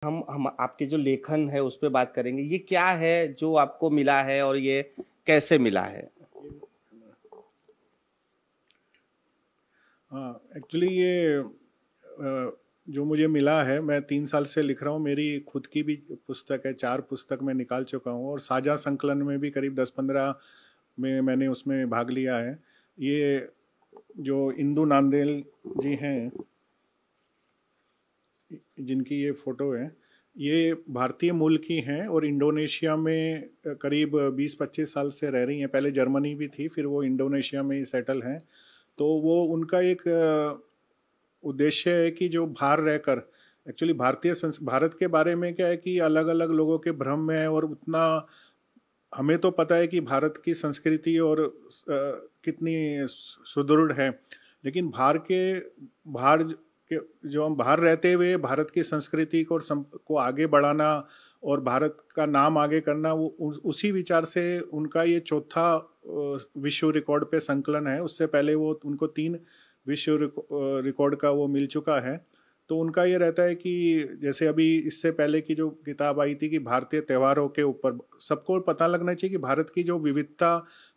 हम आपके जो लेखन है उस पे बात करेंगे। ये क्या है जो आपको मिला है और ये कैसे मिला है? हाँ, एक्चुअली ये जो मुझे मिला है, मैं 3 साल से लिख रहा हूँ। मेरी खुद की भी पुस्तक है, 4 पुस्तक मैं निकाल चुका हूँ और साझा संकलन में भी करीब 10-15 में मैंने उसमें भाग लिया है। ये जो इंदु नांदेल जी हैं, जिनकी ये फोटो है, ये भारतीय मूल की हैं और इंडोनेशिया में करीब 20-25 साल से रह रही हैं। पहले जर्मनी भी थी, फिर वो इंडोनेशिया में ही सेटल हैं। तो वो उनका एक उद्देश्य है कि जो बाहर रहकर एक्चुअली भारत के बारे में क्या है कि अलग अलग लोगों के भ्रम में है, और उतना हमें तो पता है कि भारत की संस्कृति और कितनी सुदृढ़ है, लेकिन बाहर के जो हम बाहर रहते हुए भारत की संस्कृति को आगे बढ़ाना और भारत का नाम आगे करना, वो उसी विचार से उनका ये चौथा विश्व रिकॉर्ड पे संकलन है। उससे पहले वो उनको 3 विश्व रिकॉर्ड का वो मिल चुका है। तो उनका ये रहता है कि जैसे अभी इससे पहले की जो किताब आई थी कि भारतीय त्योहारों के ऊपर सबको पता लगना चाहिए कि भारत की जो विविधता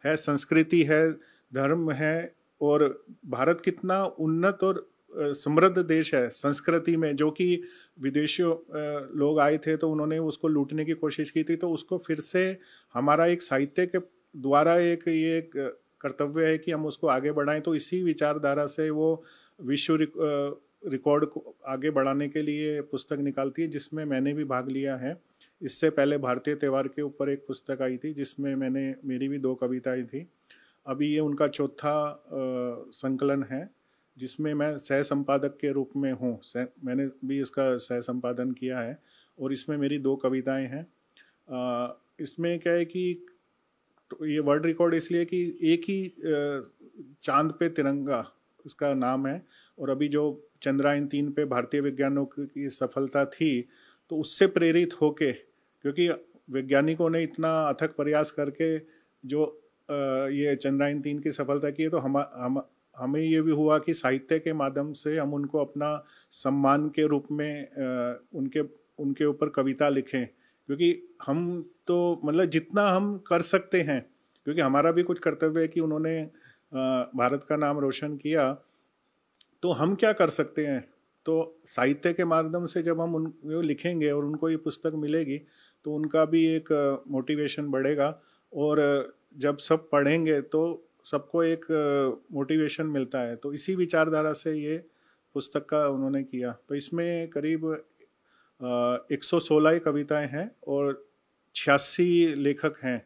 है, संस्कृति है, धर्म है, और भारत कितना उन्नत और समृद्ध देश है संस्कृति में, जो कि विदेशियों लोग आए थे तो उन्होंने उसको लूटने की कोशिश की थी। तो उसको फिर से हमारा एक साहित्य के द्वारा एक कर्तव्य है कि हम उसको आगे बढ़ाएं। तो इसी विचारधारा से वो विश्व रिकॉर्ड को आगे बढ़ाने के लिए पुस्तक निकालती है, जिसमें मैंने भी भाग लिया है। इससे पहले भारतीय त्यौहार के ऊपर एक पुस्तक आई थी जिसमें मेरी भी 2 कविताएं थी। अभी ये उनका चौथा संकलन है जिसमें मैं सह संपादक के रूप में हूँ। मैंने भी इसका सह संपादन किया है और इसमें मेरी 2 कविताएं हैं। इसमें क्या है कि तो ये वर्ल्ड रिकॉर्ड इसलिए कि एक ही चांद पे तिरंगा इसका नाम है, और अभी जो चंद्रयान 3 पे भारतीय वैज्ञानिकों की सफलता थी, तो उससे प्रेरित होके, क्योंकि वैज्ञानिकों ने इतना अथक प्रयास करके जो ये चंद्रयान 3 की सफलता की है, तो हमें ये भी हुआ कि साहित्य के माध्यम से हम उनको अपना सम्मान के रूप में उनके ऊपर कविता लिखें। क्योंकि हम तो मतलब जितना हम कर सकते हैं, क्योंकि हमारा भी कुछ कर्तव्य है कि उन्होंने भारत का नाम रोशन किया, तो हम क्या कर सकते हैं। तो साहित्य के माध्यम से जब हम उनको लिखेंगे और उनको ये पुस्तक मिलेगी, तो उनका भी एक मोटिवेशन बढ़ेगा, और जब सब पढ़ेंगे तो सबको एक मोटिवेशन मिलता है। तो इसी विचारधारा से ये पुस्तक का उन्होंने किया। तो इसमें करीब 116 कविताएं हैं और 86 लेखक हैं।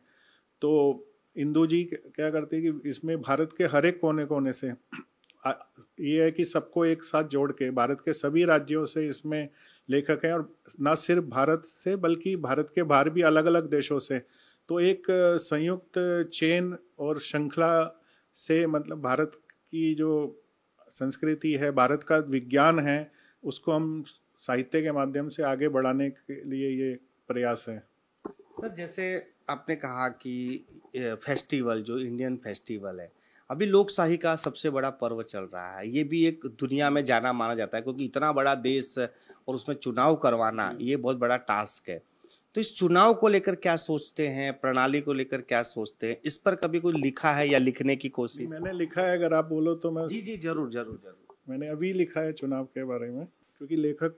तो इंदु जी क्या करते हैं कि इसमें भारत के हर एक कोने कोने से ये है कि सबको एक साथ जोड़ के भारत के सभी राज्यों से इसमें लेखक हैं, और ना सिर्फ भारत से बल्कि भारत के बाहर भी अलग अलग देशों से। तो एक संयुक्त चेन और श्रृंखला से, मतलब भारत की जो संस्कृति है, भारत का विज्ञान है, उसको हम साहित्य के माध्यम से आगे बढ़ाने के लिए ये प्रयास है। सर, जैसे आपने कहा कि फेस्टिवल जो इंडियन फेस्टिवल है, अभी लोकशाही का सबसे बड़ा पर्व चल रहा है। ये भी एक दुनिया में जाना माना जाता है क्योंकि इतना बड़ा देश और उसमें चुनाव करवाना ये बहुत बड़ा टास्क है। तो इस चुनाव को लेकर क्या सोचते हैं, प्रणाली को लेकर क्या सोचते हैं, इस पर कभी कोई लिखा है या लिखने की कोशिश? मैंने लिखा है, अगर आप बोलो तो मैं। जी जी, जरूर जरूर जरूर। मैंने अभी लिखा है चुनाव के बारे में, क्योंकि लेखक